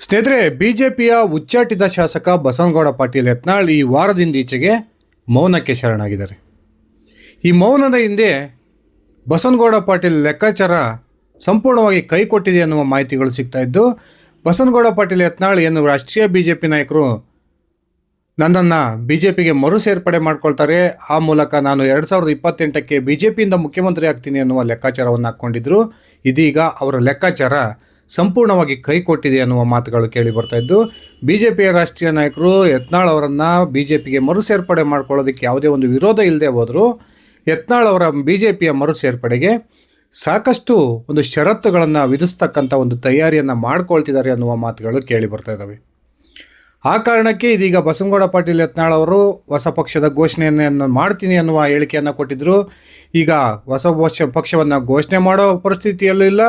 ಸ್ನೇಹಿತರೆ, ಬಿಜೆಪಿಯ ಉಚ್ಚಾಟಿತ ಶಾಸಕ ಬಸನಗೌಡ ಪಾಟೀಲ್ ಯತ್ನಾಳ್ ಈ ವಾರದಿಂದೀಚೆಗೆ ಮೌನಕ್ಕೆ ಶರಣಾಗಿದ್ದಾರೆ. ಈ ಮೌನದ ಹಿಂದೆ ಬಸನಗೌಡ ಪಾಟೀಲ್ ಲೆಕ್ಕಾಚಾರ ಸಂಪೂರ್ಣವಾಗಿ ಕೈಕೊಟ್ಟಿದೆ ಅನ್ನುವ ಮಾಹಿತಿಗಳು ಸಿಗ್ತಾ ಇದ್ದು, ಬಸನಗೌಡ ಪಾಟೀಲ್ ಯತ್ನಾಳ್ ಏನು ರಾಷ್ಟ್ರೀಯ ಬಿಜೆಪಿ ನಾಯಕರು ನನ್ನನ್ನು ಬಿಜೆಪಿಗೆ ಮರು ಸೇರ್ಪಡೆ ಮಾಡ್ಕೊಳ್ತಾರೆ, ಆ ಮೂಲಕ ನಾನು 2028ಕ್ಕೆ ಬಿಜೆಪಿಯಿಂದ ಮುಖ್ಯಮಂತ್ರಿ ಆಗ್ತೀನಿ ಅನ್ನುವ ಲೆಕ್ಕಾಚಾರವನ್ನು ಹಾಕ್ಕೊಂಡಿದ್ರು. ಇದೀಗ ಅವರ ಲೆಕ್ಕಾಚಾರ ಸಂಪೂರ್ಣವಾಗಿ ಕೈಕೊಟ್ಟಿದೆ ಅನ್ನುವ ಮಾತುಗಳು ಕೇಳಿ ಬರ್ತಾ ಇದ್ದು, ಬಿಜೆಪಿಯ ರಾಷ್ಟ್ರೀಯ ನಾಯಕರು ಯತ್ನಾಳ್ ಅವರನ್ನು ಬಿಜೆಪಿಗೆ ಮರು ಸೇರ್ಪಡೆ ಮಾಡ್ಕೊಳ್ಳೋದಕ್ಕೆ ಯಾವುದೇ ಒಂದು ವಿರೋಧ ಇಲ್ಲದೆ ಹೋದರೂ ಯತ್ನಾಳ್ ಅವರ ಬಿಜೆಪಿಯ ಮರು ಸೇರ್ಪಡೆಗೆ ಸಾಕಷ್ಟು ಒಂದು ಷರತ್ತುಗಳನ್ನು ವಿಧಿಸ್ತಕ್ಕಂಥ ಒಂದು ತಯಾರಿಯನ್ನು ಮಾಡ್ಕೊಳ್ತಿದ್ದಾರೆ ಅನ್ನುವ ಮಾತುಗಳು ಕೇಳಿ ಬರ್ತಾ ಇದ್ದಾವೆ. ಆ ಕಾರಣಕ್ಕೆ ಇದೀಗ ಬಸನಗೌಡ ಪಾಟೀಲ್ ಯತ್ನಾಳ್ ಅವರು ಹೊಸ ಪಕ್ಷದ ಘೋಷಣೆಯನ್ನು ಮಾಡ್ತೀನಿ ಅನ್ನುವ ಹೇಳಿಕೆಯನ್ನು ಕೊಟ್ಟಿದ್ದರು. ಈಗ ಹೊಸ ಪಕ್ಷವನ್ನು ಘೋಷಣೆ ಮಾಡೋ ಪರಿಸ್ಥಿತಿಯಲ್ಲೂ ಇಲ್ಲ,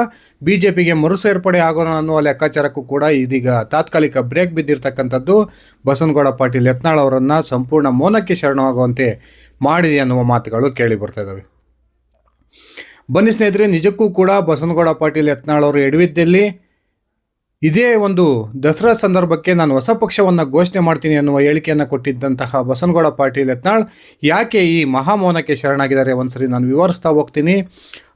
ಬಿ ಜೆ ಪಿಗೆ ಮರು ಸೇರ್ಪಡೆ ಆಗೋಣ ಅನ್ನುವ ಲೆಕ್ಕಾಚಾರಕ್ಕೂ ಕೂಡ ಇದೀಗ ತಾತ್ಕಾಲಿಕ ಬ್ರೇಕ್ ಬಿದ್ದಿರ್ತಕ್ಕಂಥದ್ದು ಬಸನಗೌಡ ಪಾಟೀಲ್ ಯತ್ನಾಳ್ ಅವರನ್ನು ಸಂಪೂರ್ಣ ಮೌನಕ್ಕೆ ಶರಣವಾಗುವಂತೆ ಮಾಡಿದೆ ಅನ್ನುವ ಮಾತುಗಳು ಕೇಳಿ ಬರ್ತಾ ಇದ್ದಾವೆ. ಬನ್ನಿ ಸ್ನೇಹಿತರೆ, ನಿಜಕ್ಕೂ ಕೂಡ ಬಸನಗೌಡ ಪಾಟೀಲ್ ಯತ್ನಾಳ್ ಅವರು ಎಡವಿದ್ದಲ್ಲಿ ಇದೇ ಒಂದು ದಸರಾ ಸಂದರ್ಭಕ್ಕೆ ನಾನು ಹೊಸ ಪಕ್ಷವನ್ನು ಘೋಷಣೆ ಮಾಡ್ತೀನಿ ಅನ್ನುವ ಹೇಳಿಕೆಯನ್ನು ಕೊಟ್ಟಿದ್ದಂತಹ ಬಸನಗೌಡ ಪಾಟೀಲ್ ಯತ್ನಾಳ್ ಯಾಕೆ ಈ ಮಹಾಮೌನಕ್ಕೆ ಶರಣಾಗಿದ್ದಾರೆ ಒಂದ್ಸರಿ ನಾನು ವಿವರಿಸ್ತಾ ಹೋಗ್ತೀನಿ.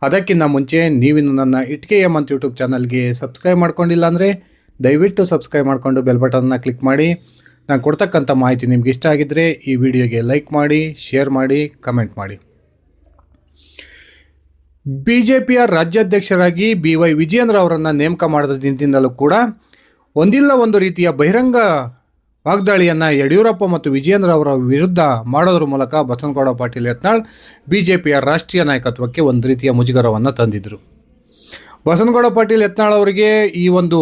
ಅದಕ್ಕಿಂತ ಮುಂಚೆ ನೀವಿನ್ನು ನನ್ನ ಇಟ್ಕೆ ಎಮ್ ಅಂತ ಯೂಟ್ಯೂಬ್ ಚಾನಲ್ಗೆ ಸಬ್ಸ್ಕ್ರೈಬ್ ಮಾಡ್ಕೊಂಡಿಲ್ಲ ಅಂದರೆ ದಯವಿಟ್ಟು ಸಬ್ಸ್ಕ್ರೈಬ್ ಮಾಡಿಕೊಂಡು ಬೆಲ್ ಬಟನ್ನ ಕ್ಲಿಕ್ ಮಾಡಿ. ನಾನು ಕೊಡ್ತಕ್ಕಂಥ ಮಾಹಿತಿ ನಿಮ್ಗೆ ಇಷ್ಟ ಆಗಿದ್ದರೆ ಈ ವಿಡಿಯೋಗೆ ಲೈಕ್ ಮಾಡಿ, ಶೇರ್ ಮಾಡಿ, ಕಮೆಂಟ್ ಮಾಡಿ. ಬಿಜೆಪಿಯ ರಾಜ್ಯಾಧ್ಯಕ್ಷರಾಗಿ BY ವಿಜಯೇಂದ್ರ ಅವರನ್ನು ನೇಮಕ ಮಾಡಿದ ದಿನದಿಂದಲೂ ಕೂಡ ಒಂದಿಲ್ಲ ಒಂದು ರೀತಿಯ ಬಹಿರಂಗ ವಾಗ್ದಾಳಿಯನ್ನು ಯಡಿಯೂರಪ್ಪ ಮತ್ತು ವಿಜಯೇಂದ್ರ ಅವರ ವಿರುದ್ಧ ಮಾಡೋದ್ರ ಮೂಲಕ ಬಸನಗೌಡ ಪಾಟೀಲ್ ಯತ್ನಾಳ್ ಬಿಜೆಪಿಯ ರಾಷ್ಟ್ರೀಯ ನಾಯಕತ್ವಕ್ಕೆ ಒಂದು ರೀತಿಯ ಮುಜುಗರವನ್ನು ತಂದಿದ್ದರು. ಬಸನಗೌಡ ಪಾಟೀಲ್ ಯತ್ನಾಳ್ ಅವರಿಗೆ ಈ ಒಂದು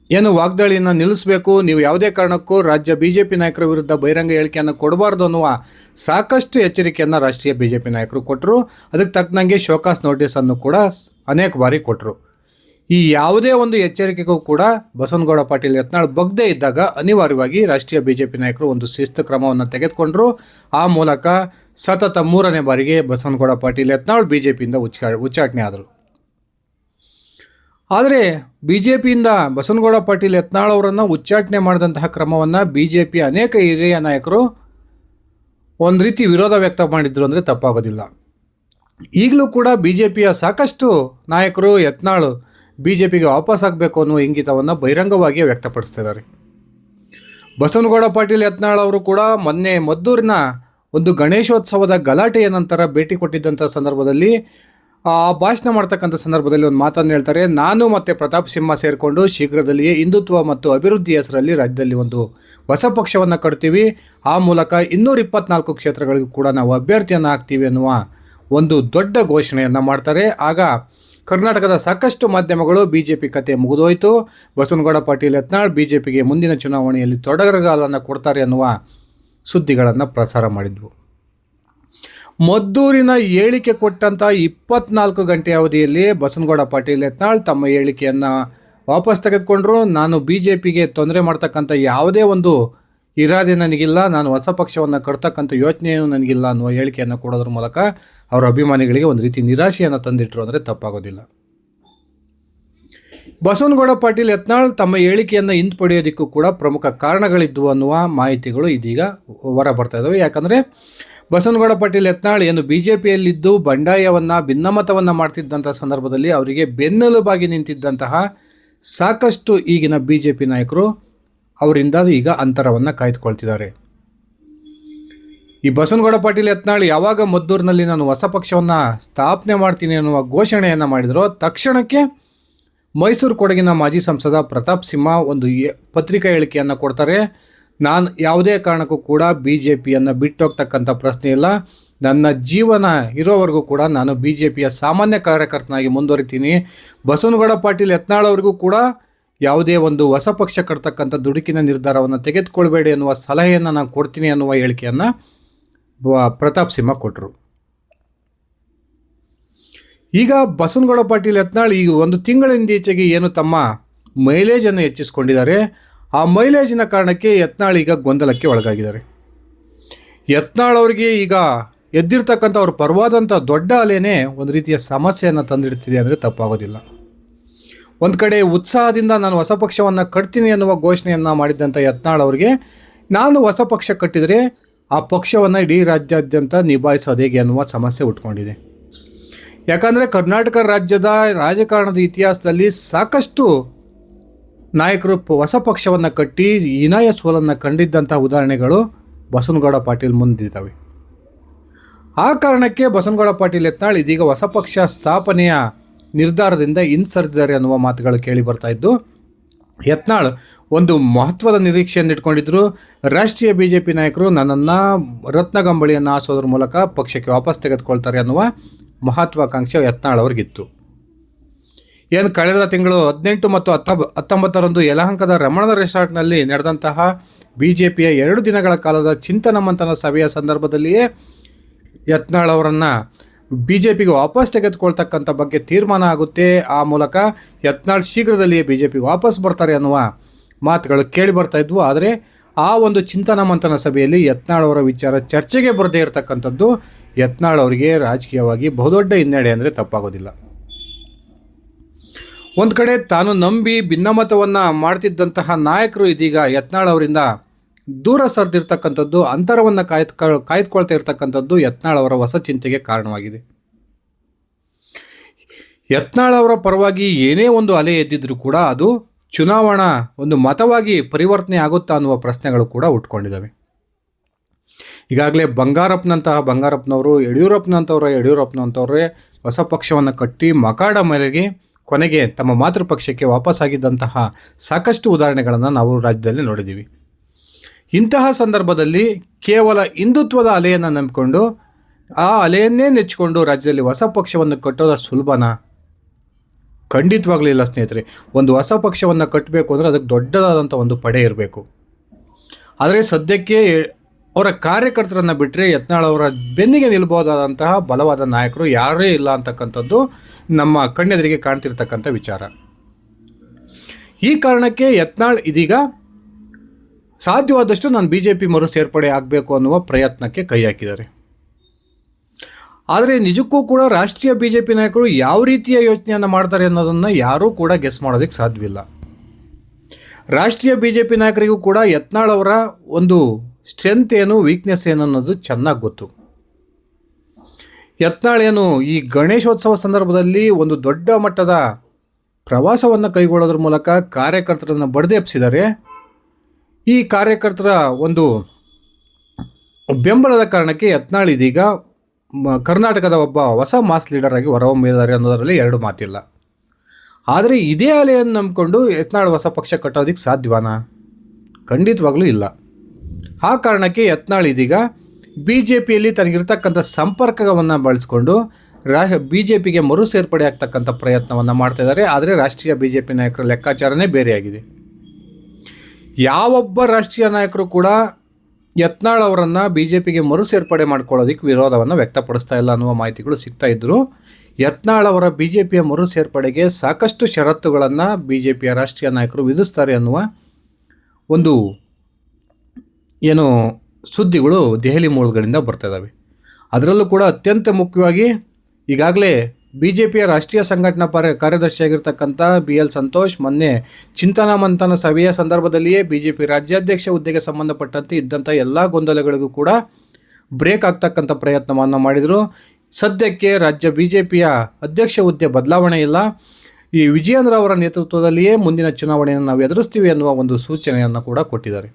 ಏನು ವಾಗ್ದಾಳಿಯನ್ನು ನಿಲ್ಲಿಸಬೇಕು, ನೀವು ಯಾವುದೇ ಕಾರಣಕ್ಕೂ ರಾಜ್ಯ ಬಿಜೆಪಿ ನಾಯಕರ ವಿರುದ್ಧ ಬಹಿರಂಗ ಹೇಳಿಕೆಯನ್ನು ಕೊಡಬಾರ್ದು ಅನ್ನುವ ಸಾಕಷ್ಟು ಎಚ್ಚರಿಕೆಯನ್ನು ರಾಷ್ಟ್ರೀಯ ಬಿಜೆಪಿ ನಾಯಕರು ಕೊಟ್ಟರು. ಅದಕ್ಕೆ ತಕ್ಕನಂಗೆ ಶೋಕಾಸ್ ನೋಟಿಸನ್ನು ಕೂಡ ಅನೇಕ ಬಾರಿ ಕೊಟ್ಟರು. ಈ ಯಾವುದೇ ಒಂದು ಎಚ್ಚರಿಕೆಗೂ ಕೂಡ ಬಸನಗೌಡ ಪಾಟೀಲ್ ಯತ್ನಾಳ್ ಬಗ್ಗದೇ ಇದ್ದಾಗ ಅನಿವಾರ್ಯವಾಗಿ ರಾಷ್ಟ್ರೀಯ ಬಿಜೆಪಿ ನಾಯಕರು ಒಂದು ಶಿಸ್ತು ಕ್ರಮವನ್ನು ತೆಗೆದುಕೊಂಡರು. ಆ ಮೂಲಕ ಸತತ 3ನೇ ಬಾರಿಗೆ ಬಸನಗೌಡ ಪಾಟೀಲ್ ಯತ್ನಾಳ್ ಬಿಜೆಪಿಯಿಂದ ಉಚ್ಚಾಟನೆ ಆದರು. ಆದರೆ ಬಿಜೆಪಿಯಿಂದ ಬಸನಗೌಡ ಪಾಟೀಲ್ ಯತ್ನಾಳ್ ಅವರನ್ನು ಉಚ್ಚಾಟನೆ ಮಾಡಿದಂತಹ ಕ್ರಮವನ್ನು ಬಿಜೆಪಿಯ ಅನೇಕ ಹಿರಿಯ ನಾಯಕರು ಒಂದು ರೀತಿ ವಿರೋಧ ವ್ಯಕ್ತ ಮಾಡಿದ್ರು ಅಂದರೆ ತಪ್ಪಾಗೋದಿಲ್ಲ. ಈಗಲೂ ಕೂಡ ಬಿಜೆಪಿಯ ಸಾಕಷ್ಟು ನಾಯಕರು ಯತ್ನಾಳ್ ಬಿಜೆಪಿಗೆ ವಾಪಸ್ ಆಗಬೇಕು ಅನ್ನುವ ಇಂಗಿತವನ್ನು ಬಹಿರಂಗವಾಗಿ ವ್ಯಕ್ತಪಡಿಸ್ತಿದ್ದಾರೆ. ಬಸನಗೌಡ ಪಾಟೀಲ್ ಯತ್ನಾಳ್ ಅವರು ಕೂಡ ಮೊನ್ನೆ ಮದ್ದೂರಿನ ಒಂದು ಗಣೇಶೋತ್ಸವದ ಗಲಾಟೆಯ ನಂತರ ಭೇಟಿ ಕೊಟ್ಟಿದ್ದಂಥ ಸಂದರ್ಭದಲ್ಲಿ ಆ ಭಾಷಣ ಮಾಡ್ತಕ್ಕಂಥ ಸಂದರ್ಭದಲ್ಲಿ ಒಂದು ಮಾತನ್ನು ಹೇಳ್ತಾರೆ. ನಾನು ಮತ್ತು ಪ್ರತಾಪ್ ಸಿಂಹ ಸೇರಿಕೊಂಡು ಶೀಘ್ರದಲ್ಲಿಯೇ ಹಿಂದುತ್ವ ಮತ್ತು ಅಭಿವೃದ್ಧಿ ಹೆಸರಲ್ಲಿ ರಾಜ್ಯದಲ್ಲಿ ಒಂದು ಹೊಸ ಪಕ್ಷವನ್ನು ಕಟ್ತೀವಿ, ಆ ಮೂಲಕ 224 ಕ್ಷೇತ್ರಗಳಿಗೂ ಕೂಡ ನಾವು ಅಭ್ಯರ್ಥಿಯನ್ನು ಹಾಕ್ತೀವಿ ಅನ್ನುವ ಒಂದು ದೊಡ್ಡ ಘೋಷಣೆಯನ್ನು ಮಾಡ್ತಾರೆ. ಆಗ ಕರ್ನಾಟಕದ ಸಾಕಷ್ಟು ಮಾಧ್ಯಮಗಳು ಬಿಜೆಪಿ ಕತೆ ಮುಗಿದೋಯ್ತು, ಬಸನಗೌಡ ಪಾಟೀಲ್ ಯತ್ನಾಳ್ ಬಿಜೆಪಿಗೆ ಮುಂದಿನ ಚುನಾವಣೆಯಲ್ಲಿ ತೊಡಗರಗಾಲನ್ನು ಕೊಡ್ತಾರೆ ಅನ್ನುವ ಸುದ್ದಿಗಳನ್ನು ಪ್ರಸಾರ ಮಾಡಿದ್ವು. ಮದ್ದೂರಿನ ಹೇಳಿಕೆ ಕೊಟ್ಟಂಥ 24 ಗಂಟೆ ಅವಧಿಯಲ್ಲಿ ಬಸನಗೌಡ ಪಾಟೀಲ್ ಯತ್ನಾಳ್ ತಮ್ಮ ಹೇಳಿಕೆಯನ್ನು ವಾಪಸ್ ತೆಗೆದುಕೊಂಡ್ರು. ನಾನು ಬಿಜೆಪಿಗೆ ತೊಂದರೆ ಮಾಡ್ತಕ್ಕಂಥ ಯಾವುದೇ ಒಂದು ಇರಾದೆ ನನಗಿಲ್ಲ, ನಾನು ಹೊಸ ಪಕ್ಷವನ್ನು ಕಟ್ತಕ್ಕಂಥ ಯೋಚನೆಯೂ ನನಗಿಲ್ಲ ಅನ್ನುವ ಹೇಳಿಕೆಯನ್ನು ಕೊಡೋದ್ರ ಮೂಲಕ ಅವರ ಅಭಿಮಾನಿಗಳಿಗೆ ಒಂದು ರೀತಿ ನಿರಾಶೆಯನ್ನು ತಂದಿಟ್ಟರು ಅಂದರೆ ತಪ್ಪಾಗೋದಿಲ್ಲ. ಬಸನಗೌಡ ಪಾಟೀಲ್ ಯತ್ನಾಳ್ ತಮ್ಮ ಹೇಳಿಕೆಯನ್ನು ಹಿಂಪಡೆಯೋದಕ್ಕೂ ಕೂಡ ಪ್ರಮುಖ ಕಾರಣಗಳಿದ್ದವು ಅನ್ನುವ ಮಾಹಿತಿಗಳು ಇದೀಗ ಹೊರ ಬರ್ತಾ ಇದ್ದಾವೆ. ಯಾಕಂದರೆ ಬಸನಗೌಡ ಪಾಟೀಲ್ ಯತ್ನಾಳ್ ಏನು ಬಿಜೆಪಿಯಲ್ಲಿದ್ದು ಬಂಡಾಯವನ್ನು ಭಿನ್ನಮತವನ್ನು ಮಾಡ್ತಿದ್ದಂಥ ಸಂದರ್ಭದಲ್ಲಿ ಅವರಿಗೆ ಬೆನ್ನೆಲುಬಾಗಿ ನಿಂತಿದ್ದಂತಹ ಸಾಕಷ್ಟು ಈಗಿನ ಬಿಜೆಪಿ ನಾಯಕರು ಅವರಿಂದ ಈಗ ಅಂತರವನ್ನು ಕಾಯ್ದುಕೊಳ್ತಿದ್ದಾರೆ. ಈ ಬಸನಗೌಡ ಪಾಟೀಲ್ ಯತ್ನಾಳ್ ಯಾವಾಗ ಮದ್ದೂರಿನಲ್ಲಿ ನಾನು ಹೊಸ ಪಕ್ಷವನ್ನು ಸ್ಥಾಪನೆ ಮಾಡ್ತೀನಿ ಅನ್ನುವ ಘೋಷಣೆಯನ್ನು ಮಾಡಿದರೋ ತಕ್ಷಣಕ್ಕೆ ಮೈಸೂರು ಕೊಡಗಿನ ಮಾಜಿ ಸಂಸದ ಪ್ರತಾಪ್ ಸಿಂಹ ಒಂದು ಪತ್ರಿಕಾ ಹೇಳಿಕೆಯನ್ನು ಕೊಡ್ತಾರೆ. ನಾನು ಯಾವುದೇ ಕಾರಣಕ್ಕೂ ಕೂಡ ಬಿಜೆಪಿಯನ್ನು ಬಿಟ್ಟೋಗ್ತಕ್ಕಂಥ ಪ್ರಶ್ನೆ ಇಲ್ಲ, ನನ್ನ ಜೀವನ ಇರೋವರೆಗೂ ಕೂಡ ನಾನು ಬಿಜೆಪಿಯ ಸಾಮಾನ್ಯ ಕಾರ್ಯಕರ್ತನಾಗಿ ಮುಂದುವರಿತೀನಿ, ಬಸನಗೌಡ ಪಾಟೀಲ್ ಯತ್ನಾಳ್ ಅವರಿಗೂ ಕೂಡ ಯಾವುದೇ ಒಂದು ಹೊಸ ಪಕ್ಷ ಕಟ್ತಕ್ಕಂಥ ದುಡುಕಿನ ನಿರ್ಧಾರವನ್ನು ತೆಗೆದುಕೊಳ್ಬೇಡಿ ಅನ್ನುವ ಸಲಹೆಯನ್ನು ನಾನು ಕೊಡ್ತೀನಿ ಅನ್ನುವ ಹೇಳಿಕೆಯನ್ನು ಪ್ರತಾಪ್ ಸಿಂಹ ಕೊಟ್ಟರು. ಈಗ ಬಸನಗೌಡ ಪಾಟೀಲ್ ಯತ್ನಾಳ್ ಈಗ ಒಂದು ತಿಂಗಳಿಂದೀಚೆಗೆ ಏನು ತಮ್ಮ ಮೈಲೇಜನ್ನು ಹೆಚ್ಚಿಸ್ಕೊಂಡಿದ್ದಾರೆ, ಆ ಮೈಲೇಜಿನ ಕಾರಣಕ್ಕೆ ಯತ್ನಾಳ್ ಈಗ ಗೊಂದಲಕ್ಕೆ ಒಳಗಾಗಿದ್ದಾರೆ. ಯತ್ನಾಳ್ ಅವರಿಗೆ ಈಗ ಎದ್ದಿರ್ತಕ್ಕಂಥ ಅವ್ರ ಪರವಾದಂಥ ದೊಡ್ಡ ಅಲೆನೇ ಒಂದು ರೀತಿಯ ಸಮಸ್ಯೆಯನ್ನು ತಂದಿಡ್ತಿದೆ ಅಂದರೆ ತಪ್ಪಾಗೋದಿಲ್ಲ. ಒಂದು ಕಡೆ ಉತ್ಸಾಹದಿಂದ ನಾನು ಹೊಸ ಪಕ್ಷವನ್ನು ಕಟ್ತೀನಿ ಅನ್ನುವ ಘೋಷಣೆಯನ್ನು ಮಾಡಿದ್ದಂಥ ಯತ್ನಾಳ್ ಅವರಿಗೆ ನಾನು ಹೊಸ ಪಕ್ಷ ಕಟ್ಟಿದರೆ ಆ ಪಕ್ಷವನ್ನು ಇಡೀ ರಾಜ್ಯಾದ್ಯಂತ ನಿಭಾಯಿಸೋದು ಹೇಗೆ ಅನ್ನುವ ಸಮಸ್ಯೆ ಉಟ್ಕೊಂಡಿದೆ. ಯಾಕಂದರೆ ಕರ್ನಾಟಕ ರಾಜ್ಯದ ರಾಜಕಾರಣದ ಇತಿಹಾಸದಲ್ಲಿ ಸಾಕಷ್ಟು ನಾಯಕರು ಹೊಸ ಪಕ್ಷವನ್ನು ಕಟ್ಟಿ ಹೀನಾಯ ಸೋಲನ್ನು ಕಂಡಿದ್ದಂಥ ಉದಾಹರಣೆಗಳು ಬಸವನಗೌಡ ಪಾಟೀಲ್ ಮುಂದಿದ್ದಾವೆ. ಆ ಕಾರಣಕ್ಕೆ ಬಸವನಗೌಡ ಪಾಟೀಲ್ ಯತ್ನಾಳ್ ಇದೀಗ ಹೊಸ ಪಕ್ಷ ಸ್ಥಾಪನೆಯ ನಿರ್ಧಾರದಿಂದ ಹಿಂಸರಿದ್ದಾರೆ ಅನ್ನುವ ಮಾತುಗಳು ಕೇಳಿ ಬರ್ತಾ ಇದ್ದು, ಯತ್ನಾಳ್ ಒಂದು ಮಹತ್ವದ ನಿರೀಕ್ಷೆಯನ್ನು ಇಟ್ಕೊಂಡಿದ್ರು. ರಾಷ್ಟ್ರೀಯ BJP ನಾಯಕರು ನನ್ನನ್ನು ರತ್ನಗಂಬಳಿಯನ್ನು ಹಾಸೋದ್ರ ಮೂಲಕ ಪಕ್ಷಕ್ಕೆ ವಾಪಸ್ ತೆಗೆದುಕೊಳ್ತಾರೆ ಅನ್ನುವ ಮಹತ್ವಾಕಾಂಕ್ಷೆ ಯತ್ನಾಳ್ ಅವ್ರಿಗಿತ್ತು. ಏನು ಕಳೆದ ತಿಂಗಳು 18 ಮತ್ತು 19ರಂದು ಯಲಹಂಕದ ರಮಣದ ರೆಸಾರ್ಟ್ನಲ್ಲಿ ನಡೆದಂತಹ BJPಯ 2 ದಿನಗಳ ಕಾಲದ ಚಿಂತನ ಮಂಥನ ಸಭೆಯ ಸಂದರ್ಭದಲ್ಲಿಯೇ ಯತ್ನಾಳ್ ಅವರನ್ನು BJPಗೆ ವಾಪಸ್ ತೆಗೆದುಕೊಳ್ತಕ್ಕಂಥ ಬಗ್ಗೆ ತೀರ್ಮಾನ ಆಗುತ್ತೆ. ಆ ಮೂಲಕ ಯತ್ನಾಳ್ ಶೀಘ್ರದಲ್ಲಿಯೇ BJPಗೆ ವಾಪಸ್ ಬರ್ತಾರೆ ಅನ್ನುವ ಮಾತುಗಳು ಕೇಳಿ ಬರ್ತಾ ಇದ್ವು. ಆದರೆ ಆ ಒಂದು ಚಿಂತನ ಮಂಥನ ಸಭೆಯಲ್ಲಿ ಯತ್ನಾಳ್ ಅವರ ವಿಚಾರ ಚರ್ಚೆಗೆ ಬರದೇ ಇರತಕ್ಕಂಥದ್ದು ಯತ್ನಾಳ್ ಅವರಿಗೆ ರಾಜಕೀಯವಾಗಿ ಬಹುದೊಡ್ಡ ಹಿನ್ನಡೆ ಅಂದರೆ ತಪ್ಪಾಗೋದಿಲ್ಲ. ಒಂದು ಕಡೆ ತಾನು ನಂಬಿ ಭಿನ್ನಮತವನ್ನು ಮಾಡ್ತಿದ್ದಂತಹ ನಾಯಕರು ಇದೀಗ ಯತ್ನಾಳ್ ಅವರಿಂದ ದೂರ ಸರಿದಿರ್ತಕ್ಕಂಥದ್ದು, ಅಂತರವನ್ನು ಕಾಯ್ದುಕೊಳ್ತಾ ಇರ್ತಕ್ಕಂಥದ್ದು ಯತ್ನಾಳ್ ಅವರ ಹೊಸ ಚಿಂತೆಗೆ ಕಾರಣವಾಗಿದೆ. ಯತ್ನಾಳ್ ಅವರ ಪರವಾಗಿ ಏನೇ ಒಂದು ಅಲೆ ಎದ್ದಿದ್ರೂ ಕೂಡ ಅದು ಚುನಾವಣಾ ಒಂದು ಮತವಾಗಿ ಪರಿವರ್ತನೆ ಆಗುತ್ತಾ ಅನ್ನುವ ಪ್ರಶ್ನೆಗಳು ಕೂಡ ಉಟ್ಕೊಂಡಿದ್ದಾವೆ. ಈಗಾಗಲೇ ಬಂಗಾರಪ್ಪನವರು, ಯಡಿಯೂರಪ್ಪನಂಥವ್ರೇ ಹೊಸ ಪಕ್ಷವನ್ನು ಕಟ್ಟಿ ಮಕಾಡ ಮೇರೆಗೆ ಕೊನೆಗೆ ತಮ್ಮ ಮಾತೃಪಕ್ಷಕ್ಕೆ ವಾಪಸ್ಸಾಗಿದ್ದಂತಹ ಸಾಕಷ್ಟು ಉದಾಹರಣೆಗಳನ್ನು ನಾವು ರಾಜ್ಯದಲ್ಲಿ ನೋಡಿದ್ದೀವಿ. ಇಂತಹ ಸಂದರ್ಭದಲ್ಲಿ ಕೇವಲ ಹಿಂದುತ್ವದ ಅಲೆಯನ್ನು ನಂಬಿಕೊಂಡು ಆ ಅಲೆಯನ್ನೇ ನೆಚ್ಚಿಕೊಂಡು ರಾಜ್ಯದಲ್ಲಿ ಹೊಸ ಪಕ್ಷವನ್ನು ಕಟ್ಟೋದು ಸುಲಭನಾ? ಖಂಡಿತವಾಗ್ಲೂ ಇಲ್ಲ ಸ್ನೇಹಿತರೆ. ಒಂದು ಹೊಸ ಪಕ್ಷವನ್ನು ಕಟ್ಟಬೇಕು ಅಂದರೆ ಅದಕ್ಕೆ ದೊಡ್ಡದಾದಂಥ ಒಂದು ಪಡೆ ಇರಬೇಕು. ಆದರೆ ಸದ್ಯಕ್ಕೆ ಅವರ ಕಾರ್ಯಕರ್ತರನ್ನು ಬಿಟ್ಟರೆ ಯತ್ನಾಳ್ ಅವರ ಬೆನ್ನಿಗೆ ನಿಲ್ಬೋದಾದಂತಹ ಬಲವಾದ ನಾಯಕರು ಯಾರೇ ಇಲ್ಲ ಅಂತಕ್ಕಂಥದ್ದು ನಮ್ಮ ಕಣ್ಣೆದುರಿಗೆ ಕಾಣ್ತಿರ್ತಕ್ಕಂಥ ವಿಚಾರ. ಈ ಕಾರಣಕ್ಕೆ ಯತ್ನಾಳ್ ಇದೀಗ ಸಾಧ್ಯವಾದಷ್ಟು ನಾನು BJP ಮರು ಸೇರ್ಪಡೆ ಆಗಬೇಕು ಅನ್ನುವ ಪ್ರಯತ್ನಕ್ಕೆ ಕೈ ಹಾಕಿದ್ದಾರೆ. ಆದರೆ ನಿಜಕ್ಕೂ ಕೂಡ ರಾಷ್ಟ್ರೀಯ BJP ನಾಯಕರು ಯಾವ ರೀತಿಯ ಯೋಚನೆಯನ್ನು ಮಾಡ್ತಾರೆ ಅನ್ನೋದನ್ನು ಯಾರೂ ಕೂಡ ಗೆಸ್ ಮಾಡೋದಕ್ಕೆ ಸಾಧ್ಯವಿಲ್ಲ. ರಾಷ್ಟ್ರೀಯ BJP ನಾಯಕರಿಗೂ ಕೂಡ ಯತ್ನಾಳ್ ಅವರ ಒಂದು ಸ್ಟ್ರೆಂತ್ ಏನು, ವೀಕ್ನೆಸ್ ಏನು ಅನ್ನೋದು ಚೆನ್ನಾಗಿ ಗೊತ್ತು. ಯತ್ನಾಳ್ ಏನು ಈ ಗಣೇಶೋತ್ಸವ ಸಂದರ್ಭದಲ್ಲಿ ಒಂದು ದೊಡ್ಡ ಮಟ್ಟದ ಪ್ರವಾಸವನ್ನು ಕೈಗೊಳ್ಳೋದ್ರ ಮೂಲಕ ಕಾರ್ಯಕರ್ತರನ್ನು ಬಡಿದೆಬ್ಸಿದ್ದಾರೆ. ಈ ಕಾರ್ಯಕರ್ತರ ಒಂದು ಬೆಂಬಲದ ಕಾರಣಕ್ಕೆ ಯತ್ನಾಳ್ ಇದೀಗ ಕರ್ನಾಟಕದ ಒಬ್ಬ ಹೊಸ ಮಾಸ್ ಲೀಡರ್ ಆಗಿ ಹೊರಹೊಮ್ಮಿದ್ದಾರೆ ಅನ್ನೋದರಲ್ಲಿ ಎರಡು ಮಾತಿಲ್ಲ. ಆದರೆ ಇದೇ ಅಲೆಯನ್ನು ನಂಬಿಕೊಂಡು ಯತ್ನಾಳ್ ಹೊಸ ಪಕ್ಷ ಕಟ್ಟೋದಕ್ಕೆ ಸಾಧ್ಯವಾನಾ? ಖಂಡಿತವಾಗ್ಲೂ ಇಲ್ಲ. ಆ ಕಾರಣಕ್ಕೆ ಯತ್ನಾಳ್ ಇದೀಗ BJPಯಲ್ಲಿ ತನಗಿರ್ತಕ್ಕಂಥ ಸಂಪರ್ಕವನ್ನು ಬಳಸ್ಕೊಂಡು BJPಗೆ ಮರು ಸೇರ್ಪಡೆ ಆಗ್ತಕ್ಕಂಥ ಪ್ರಯತ್ನವನ್ನು ಮಾಡ್ತಾ ಇದ್ದಾರೆ. ಆದರೆ ರಾಷ್ಟ್ರೀಯ BJP ನಾಯಕರ ಲೆಕ್ಕಾಚಾರನೇ ಬೇರೆಯಾಗಿದೆ. ಯಾವೊಬ್ಬ ರಾಷ್ಟ್ರೀಯ ನಾಯಕರು ಕೂಡ ಯತ್ನಾಳ್ ಅವರನ್ನು BJPಗೆ ಮರು ಸೇರ್ಪಡೆ ಮಾಡ್ಕೊಳ್ಳೋದಕ್ಕೆ ವಿರೋಧವನ್ನು ವ್ಯಕ್ತಪಡಿಸ್ತಾ ಇಲ್ಲ ಅನ್ನುವ ಮಾಹಿತಿಗಳು ಸಿಗ್ತಾ ಇದ್ದರು. ಯತ್ನಾಳ್ ಅವರ BJPಯ ಮರು ಸೇರ್ಪಡೆಗೆ ಸಾಕಷ್ಟು ಷರತ್ತುಗಳನ್ನು BJPಯ ರಾಷ್ಟ್ರೀಯ ನಾಯಕರು ವಿಧಿಸ್ತಾರೆ ಅನ್ನುವ ಒಂದು ಏನು ಸುದ್ದಿಗಳು ದೆಹಲಿ ಮೂಲಗಳಿಂದ ಬರ್ತಾ ಇದ್ದಾವೆ. ಅದರಲ್ಲೂ ಕೂಡ ಅತ್ಯಂತ ಮುಖ್ಯವಾಗಿ ಈಗಾಗಲೇ BJPಯ ರಾಷ್ಟ್ರೀಯ ಸಂಘಟನಾ ಕಾರ್ಯದರ್ಶಿಯಾಗಿರ್ತಕ್ಕಂಥ BL ಸಂತೋಷ್ ಮೊನ್ನೆ ಚಿಂತನ ಮಂಥನ ಸಭೆಯ ಸಂದರ್ಭದಲ್ಲಿಯೇ BJP ರಾಜ್ಯಾಧ್ಯಕ್ಷ ಹುದ್ದೆಗೆ ಸಂಬಂಧಪಟ್ಟಂತೆ ಇದ್ದಂಥ ಎಲ್ಲ ಗೊಂದಲಗಳಿಗೂ ಕೂಡ ಬ್ರೇಕ್ ಆಗ್ತಕ್ಕಂಥ ಪ್ರಯತ್ನವನ್ನು ಮಾಡಿದರು. ಸದ್ಯಕ್ಕೆ ರಾಜ್ಯ BJPಯ ಅಧ್ಯಕ್ಷ ಹುದ್ದೆ ಬದಲಾವಣೆ ಇಲ್ಲ. ಈ ವಿಜಯೇಂದ್ರ ಅವರ ನೇತೃತ್ವದಲ್ಲಿಯೇ ಮುಂದಿನ ಚುನಾವಣೆಯನ್ನು ನಾವು ಎದುರಿಸ್ತೀವಿ ಅನ್ನುವ ಒಂದು ಸೂಚನೆಯನ್ನು ಕೂಡ ಕೊಟ್ಟಿದ್ದಾರೆ.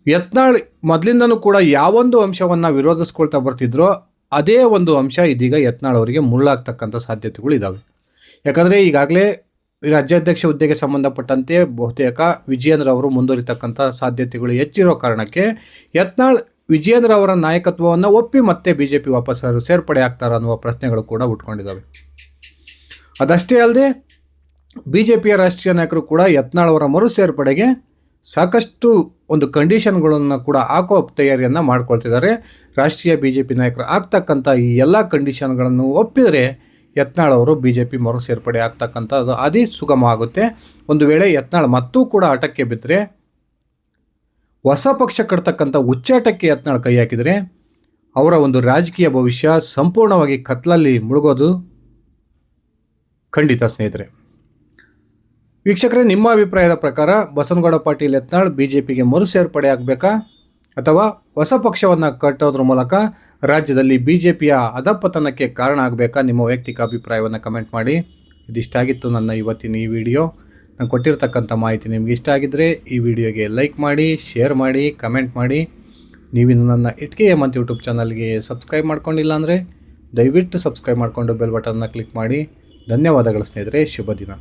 ಯತ್ನಾಳ್ ಮೊದಲಿಂದನೂ ಕೂಡ ಯಾವೊಂದು ಅಂಶವನ್ನು ವಿರೋಧಿಸ್ಕೊಳ್ತಾ ಬರ್ತಿದ್ರೋ ಅದೇ ಒಂದು ಅಂಶ ಇದೀಗ ಯತ್ನಾಳ್ ಅವರಿಗೆ ಮುಳ್ಳಾಗ್ತಕ್ಕಂಥ ಸಾಧ್ಯತೆಗಳು ಇದ್ದಾವೆ. ಯಾಕಂದರೆ ಈಗಾಗಲೇ ರಾಜ್ಯಾಧ್ಯಕ್ಷ ಹುದ್ದೆಗೆ ಸಂಬಂಧಪಟ್ಟಂತೆ ಬಹುತೇಕ ವಿಜಯೇಂದ್ರ ಅವರು ಮುಂದುವರಿತಕ್ಕಂಥ ಸಾಧ್ಯತೆಗಳು ಹೆಚ್ಚಿರೋ ಕಾರಣಕ್ಕೆ ಯತ್ನಾಳ್ ವಿಜಯೇಂದ್ರ ಅವರ ನಾಯಕತ್ವವನ್ನು ಒಪ್ಪಿ ಮತ್ತೆ BJP ವಾಪಸ್ ಸೇರ್ಪಡೆ ಆಗ್ತಾರೆ ಅನ್ನುವ ಪ್ರಶ್ನೆಗಳು ಕೂಡ ಉಟ್ಕೊಂಡಿದ್ದಾವೆ. ಅದಷ್ಟೇ ಅಲ್ಲದೆ BJPಯ ರಾಷ್ಟ್ರೀಯ ನಾಯಕರು ಕೂಡ ಯತ್ನಾಳ್ ಅವರ ಮರು ಸೇರ್ಪಡೆಗೆ ಸಾಕಷ್ಟು ಒಂದು ಕಂಡೀಷನ್ಗಳನ್ನು ಕೂಡ ಹಾಕೋ ತಯಾರಿಯನ್ನು ಮಾಡ್ಕೊಳ್ತಿದ್ದಾರೆ. ರಾಷ್ಟ್ರೀಯ BJP ನಾಯಕರು ಆಗ್ತಕ್ಕಂಥ ಈ ಎಲ್ಲ ಕಂಡೀಷನ್ಗಳನ್ನು ಒಪ್ಪಿದರೆ ಯತ್ನಾಳ್ ಅವರು BJP ಮರು ಸೇರ್ಪಡೆ ಆಗ್ತಕ್ಕಂಥದ್ದು ಅದೇ ಸುಗಮ ಆಗುತ್ತೆ. ಒಂದು ವೇಳೆ ಯತ್ನಾಳ್ ಮತ್ತೂ ಕೂಡ ಆಟಕ್ಕೆ ಬಿದ್ದರೆ, ಹೊಸ ಪಕ್ಷ ಕಟ್ತಕ್ಕಂಥ ಹುಚ್ಚಾಟಕ್ಕೆ ಯತ್ನಾಳ್ ಕೈ ಹಾಕಿದರೆ ಅವರ ಒಂದು ರಾಜಕೀಯ ಭವಿಷ್ಯ ಸಂಪೂರ್ಣವಾಗಿ ಕತ್ಲಲ್ಲಿ ಮುಳುಗೋದು ಖಂಡಿತ ಸ್ನೇಹಿತರೆ. ವೀಕ್ಷಕರೇ, ನಿಮ್ಮ ಅಭಿಪ್ರಾಯದ ಪ್ರಕಾರ ಬಸನಗೌಡ ಪಾಟೀಲ್ ಯತ್ನಾಳ್ BJPಗೆ ಮರು ಸೇರ್ಪಡೆ ಆಗಬೇಕಾ ಅಥವಾ ಹೊಸ ಪಕ್ಷವನ್ನು ಕಟ್ಟೋದ್ರ ಮೂಲಕ ರಾಜ್ಯದಲ್ಲಿ BJPಯ ಅಧಪತನಕ್ಕೆ ಕಾರಣ ಆಗಬೇಕಾ? ನಿಮ್ಮ ವೈಯಕ್ತಿಕ ಅಭಿಪ್ರಾಯವನ್ನು ಕಮೆಂಟ್ ಮಾಡಿ. ಇದಿಷ್ಟಾಗಿತ್ತು ನನ್ನ ಇವತ್ತಿನ ಈ ವಿಡಿಯೋ. ನಾನು ಕೊಟ್ಟಿರ್ತಕ್ಕಂಥ ಮಾಹಿತಿ ನಿಮಗೆ ಇಷ್ಟ ಆಗಿದ್ದರೆ ಈ ವಿಡಿಯೋಗೆ ಲೈಕ್ ಮಾಡಿ, ಶೇರ್ ಮಾಡಿ, ಕಮೆಂಟ್ ಮಾಡಿ. ನೀವಿನ್ನು ನನ್ನ ಇಟ್ಕೆ ಹೇಮಂತ್ ಯೂಟ್ಯೂಬ್ ಚಾನಲ್ಗೆ ಸಬ್ಸ್ಕ್ರೈಬ್ ಮಾಡ್ಕೊಂಡಿಲ್ಲ ಅಂದರೆ ದಯವಿಟ್ಟು ಸಬ್ಸ್ಕ್ರೈಬ್ ಮಾಡಿಕೊಂಡು ಬೆಲ್ ಬಟನ್ನ ಕ್ಲಿಕ್ ಮಾಡಿ. ಧನ್ಯವಾದಗಳು ಸ್ನೇಹಿತರೆ. ಶುಭ ದಿನ.